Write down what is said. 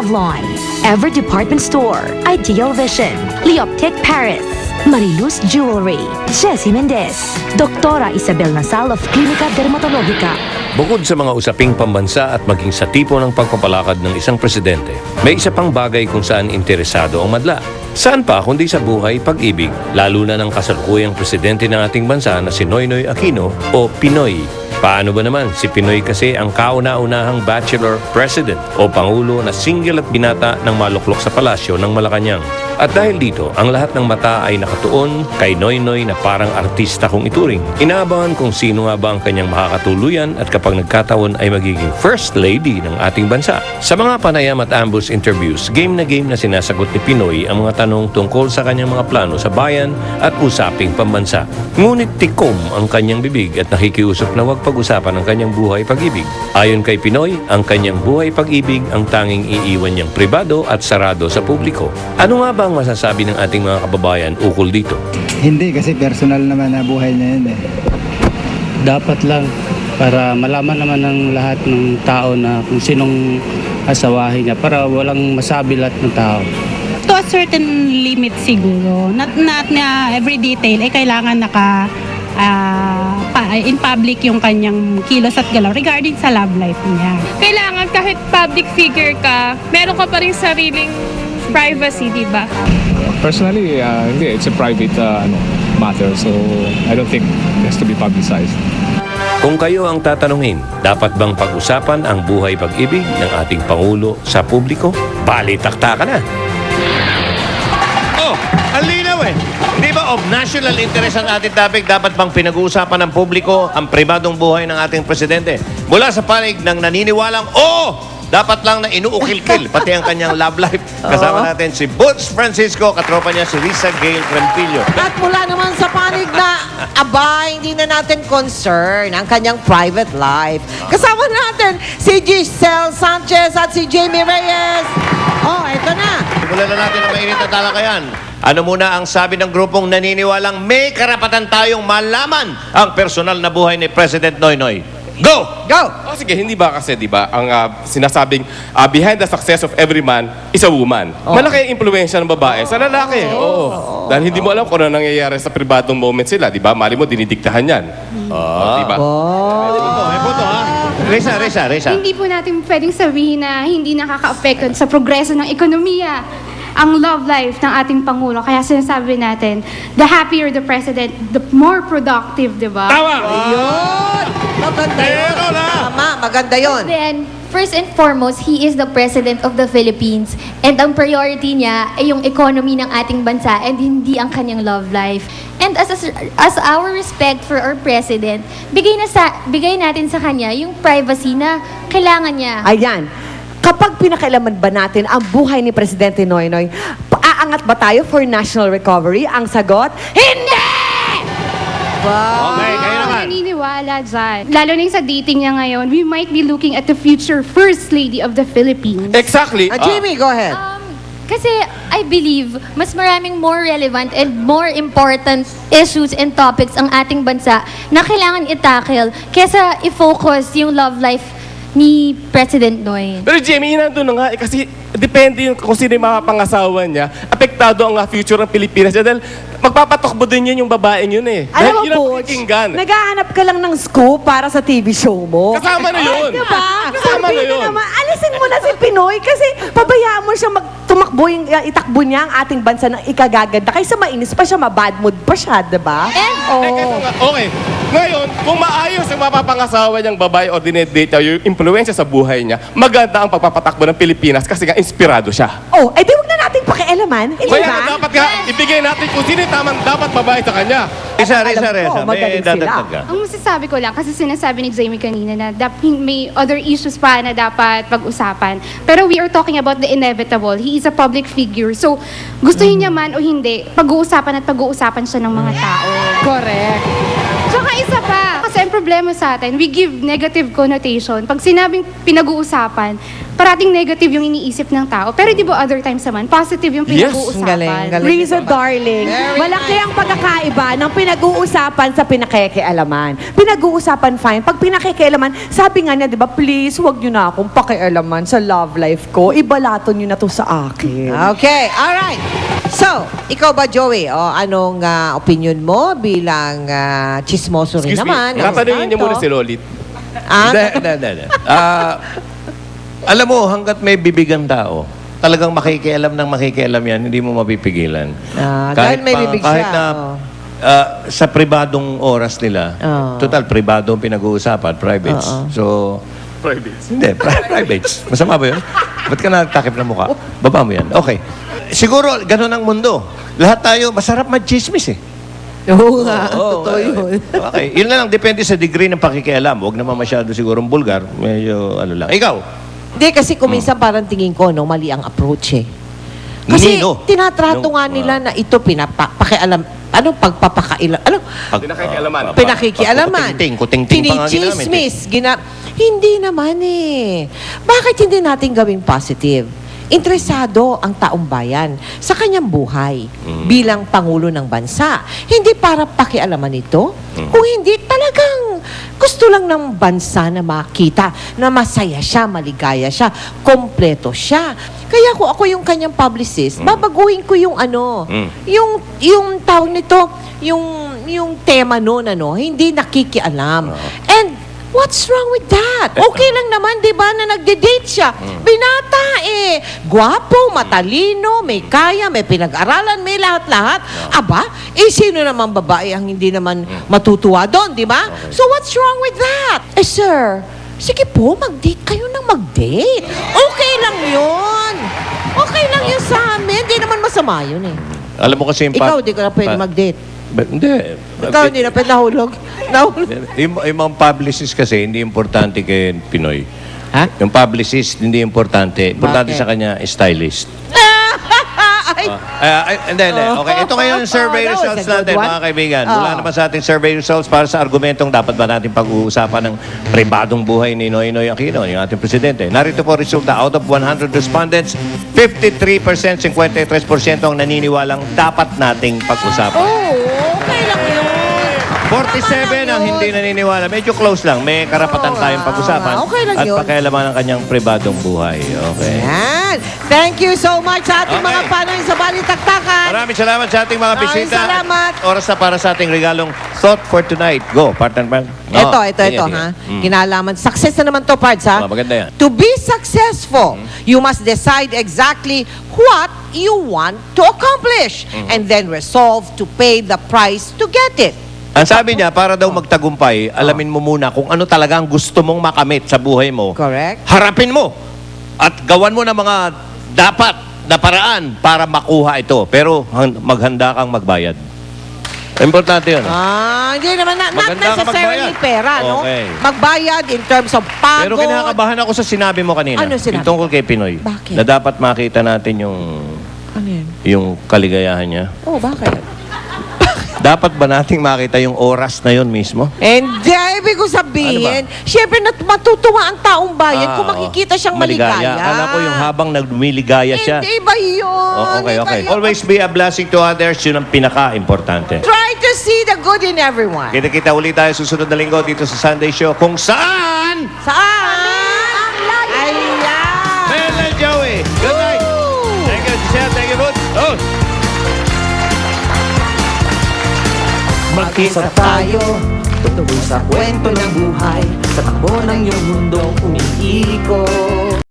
Revlon, Ever Department Store, Ideal Vision, Leoptic Paris, Mariluz Jewelry, Jessie Mendez, Doktora Isabel Nasal of Klinika Dermatologica. Bukod sa mga usaping pambansa at maging sa tipo ng pagpapalakad ng isang presidente, may isa pang bagay kung saan interesado ang madla. Saan pa kundi sa buhay pag-ibig, lalo na ng kasalukuyang presidente ng ating bansa na si Noynoy Aquino o Pinoy. Paano ba naman? Si Pinoy kasi ang kauna-unahang bachelor president o pangulo na single at binata ng maluklok sa palasyo ng Malacanang. At dahil dito, ang lahat ng mata ay nakatuon kay Noynoy na parang artista kung ituring. Inaabangan kung sino nga ba ang kanyang makakatuluyan at kapag nagkataon ay magiging first lady ng ating bansa. Sa mga panayam at ambush interviews, game na sinasagot ni Pinoy ang mga tanong tungkol sa kanyang mga plano sa bayan at usaping pambansa. Ngunit tikom ang kanyang bibig at nakikiusap na huwag pag-usapan ang kanyang buhay pag-ibig. Ayon kay Pinoy, ang kanyang buhay pag-ibig ang tanging iiwan niyang pribado at sarado sa publiko. Ano nga ba ang masasabi ng ating mga kababayan ukol dito? Hindi, kasi personal naman na buhay niya yun eh. Dapat lang para malaman naman ng lahat ng tao na kung sinong asawahin niya para walang masabi lahat ng tao. To a certain limit siguro. Not na every detail ay kailangan in public yung kanyang kilos at galaw regarding sa love life niya. Kailangan kahit public figure ka, meron ka pa rin sariling privacy, di ba? Personally, hindi. It's a private matter, so I don't think it has to be publicized. Kung kayo ang tatanungin, dapat bang pag-usapan ang buhay pag-ibig ng ating Pangulo sa publiko? Balitaktakan na! Oh, ang linaw eh! Di ba of national interest ang ating topic? Dapat bang pinag-uusapan ng publiko ang pribadong buhay ng ating presidente? Mula sa panig ng naniniwalang, dapat lang na inuukil-kil, pati ang kanyang love life. Kasama natin si Butch Francisco, katropa niya si Risa Gail Rampillo. At mula naman sa panig na, hindi na natin concern ang kanyang private life. Kasama natin si Giselle Sanchez at si Jamie Reyes. Ito na. Simulan na natin ang mainit na talakayan. Ano muna ang sabi ng grupong naniniwalang may karapatan tayong malaman ang personal na buhay ni President Noynoy? Go! Go! Sige, hindi ba kasi, di ba, ang sinasabing behind the success of every man is a woman. Malaki ang impluwensya ng babae sa lalaki. Oo. Dahil hindi mo alam kung ano nangyayari sa pribadong moment sila, di ba? Mali mo, dinidiktahan yan. Di ba? May punto, ha? Risa. Hindi po natin pwedeng sabihin na hindi nakaka-affect sa progreso ng ekonomiya ang love life ng ating Pangulo. Kaya sinasabi natin, the happier the president, the more productive, di ba? Tawa! Ayun! Maganda yun. Tama, maganda yun. Then, first and foremost, he is the President of the Philippines. And ang priority niya ay yung economy ng ating bansa and hindi ang kanyang love life. And as our respect for our President, bigay natin sa kanya yung privacy na kailangan niya. Ayan. Kapag pinakailaman ba natin ang buhay ni Presidente Noynoy, aangat ba tayo for national recovery? Ang sagot, hindi! Wow! Okay, kayo naman. Naniniwala dyan. Lalo na yung sa dating niya ngayon, we might be looking at the future First Lady of the Philippines. Exactly. Jimmy, go ahead. Kasi I believe mas maraming more relevant and more important issues and topics ang ating bansa na kailangan i-tackle kesa i-focus yung love life ni President Noy. Pero Jamie, nandun na nga kasi depende yung kung sino yung mapapangasawa niya, apektado ang future ng Pilipinas. Dahil magpapatakbo din yung babaeng yun eh. Alam mo, yun ang Coach, pakinggan. naghahanap ka lang ng scoop para sa TV show mo. Kasama na yun. Diba? Kasama na yun. Naman, alisin mo na si Pinoy kasi pabayaan mo siya tumakbo itakbo niya ang ating bansa ng ikagaganda. Kaysa mainis pa siya, mabad mood pa siya, diba? Okay. Ngayon, kung maayos yung mapapangasawa niyang babae o dinedate yung impluensya sa buhay niya, maganda ang pagpapatakbo ng Pilipinas kasi nga inspirado siya. Di wag na natin pakialaman. Hindi Kaya ba? dapat nga, ibigay natin kung sino yung tamang dapat babae sa kanya. Risa, may magaling sila. dadagdag ka. Ang masasabi ko lang, kasi sinasabi ni Jamie kanina na may other issues pa na dapat pag-usapan. Pero we are talking about the inevitable. He is a public figure. So, gustuhin niya man o hindi, pag-uusapan siya ng mga tao. Correct. Tsaka isa pa, kasi ang problema sa atin, we give negative connotation. Pag sinabing pinag-uusapan, parating negative yung iniisip ng tao. Pero di ba other times naman, positive yung Yes. pinag-uusapan. Galing. Rizzo, darling, Very malaki nice. ang pagkakaiba ng pinag-uusapan sa pinakikialaman. Pinag-uusapan, fine. Pag pinakikialaman, sabi nga niya, di ba, please, huwag niyo na akong pakialaman sa love life ko. Ibalato niyo na to sa akin. Okay, alright. So, ikaw ba, Joey? Anong opinion mo bilang chismoso rin Excuse naman? me, tatanungin niyo muna si Lolit. Hindi. Alam mo, hanggat may bibigang tao, talagang makikialam yan, hindi mo mapipigilan. Dahil may bibig kahit siya. na sa pribadong oras nila, total, pribado ang pinag-uusapan, privates. So, Privates. hindi, privates. Masama ba yun? Ba't ka nagtakip ng mukha? Baba mo yan. Okay. Siguro, ganun ang mundo. Lahat tayo, masarap mag-chismis eh. Oo nga, Oo, totoo yun. Okay. Yun na lang, depende sa degree ng pakikialam. Huwag naman masyado sigurong bulgar. Medyo, lang. Ikaw? Hindi, kasi kung minsan parang tingin ko, mali ang approach eh. Kasi Nino. tinatrato nga nila na ito pakialam, pagpapakailan, Pinakikialaman. pinakikialaman. Kuting-ting pa nga ginamit eh. Pinichismis. Hindi naman eh. Bakit hindi natin gawing positive? Interesado ang taong bayan sa kanyang buhay bilang Pangulo ng Bansa. Hindi para pakialaman ito, kung hindi talagang gusto lang ng bansa na makita na masaya siya, maligaya siya, kompleto siya. Kaya kung ako yung kanyang publicist, babaguhin ko yung yung tawag nito, yung tema noon, hindi nakikialam. And what's wrong with that? Okay lang naman, di ba, na nagde-date siya. Binata eh. Gwapo, matalino, may kaya, may pinag-aralan, may lahat-lahat. Aba, sino naman babae ang hindi naman matutuwa doon, di ba? So what's wrong with that? Sir, sige po, mag-date kayo ng mag-date. Okay lang yun. Okay lang yun sa amin. Hindi naman masama yun eh. Alam mo kasi yung... Ikaw, di ka na pwede mag-date. Hindi. Ikaw, hindi na pwede nahulog. Yung mga publicist kasi, hindi importante kay Pinoy. Ha? Yung publicist, hindi importante. Importante Bakit? sa kanya, stylist. Hindi. Okay, ito ngayon yung survey That was a results good natin, one. mga kaibigan. Mula naman sa ating survey results para sa argumentong dapat ba natin pag-uusapan ng pribadong buhay ni Noynoy Aquino, yung ating presidente. Narito po resulta. Out of 100 respondents, 53%, 53% ang naniniwalang dapat nating pag-usapan. Okay lang yun. 47 ang hindi naniniwala. Medyo close lang. May karapatan tayong pag-usapan. Okay lang at yun. pakialaman ng kanyang pribadong buhay. Okay. Yan. Thank you so much sa ating Okay. mga panoy sa Balitaktakan. Maraming salamat sa ating mga Maraming bisita. salamat. Oras na para sa ating regalong Thought for Tonight. Go, partner man. Ito, ha. Kinalaman. Success na naman to, Pards, ha? Maganda yan. To be successful, you must decide exactly what you want to accomplish and then resolve to pay the price to get it. Ang sabi niya, para daw magtagumpay, alamin mo muna kung ano talaga ang gusto mong makamit sa buhay mo. Correct. Harapin mo at gawan mo ng mga dapat na paraan para makuha ito. Pero maghanda kang magbayad. Importante yun. Hindi naman, not Maganda ka necessarily magbayad. pera, no? Okay. Magbayad in terms of pagod. Pero kinakabahan ako sa sinabi mo kanina. Ano sinabi? Yung tungkol kay Pinoy. Bakit? Na dapat makita natin yung Ano yun? yung kaligayahan niya. Oh, bakit? Dapat ba nating makita yung oras na yun mismo? Hindi, ibig ko sabihin, syempre matutuwa ang taong bayan kung makikita siyang maligaya. Alam ko yung habang nagmiligaya siya. Hindi ba yun? Okay, Iba okay. yun. Always be a blessing to others. Yun ang pinaka-importante. Try to see the good in everyone. Kita-kita ulit tayo susunod na linggo dito sa Sunday Show kung saan... Saan? Ayan! Mel and Joey. Good night. Thank you, Giselle. Thank you, Boots. Oh. Mag-isa tayo, tutuloy sa kwento ng buhay, sa takbo ng iyong mundong umiikot.